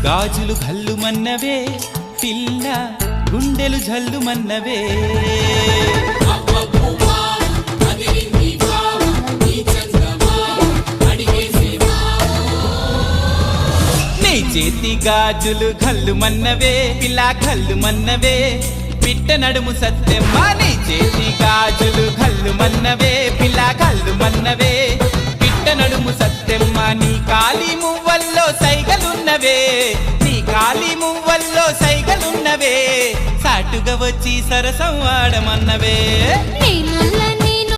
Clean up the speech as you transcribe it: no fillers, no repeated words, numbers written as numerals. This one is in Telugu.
గాజులు ఘల్లుమన్నవే పిల్ల గుండెలు జల్లుమన్నవే నీ చేతి గాజులు ఘల్లుమన్నవే పిల్ల ఘల్లుమన్నవే పిట్ట నడుము సత్తెమ్మ నీ చేతి గాజులు ఘల్లుమన్నవే పిల్ల ఘల్లుమన్నవే పిట్ట నడుము సత్తెమ్మ నీ కాలి మువ్వల్లో సైగలున్నవే నీ కాలి మువ్వల్లో సైగలున్నవే సాటుగా వచ్చి సరసం ఆడమన్నవే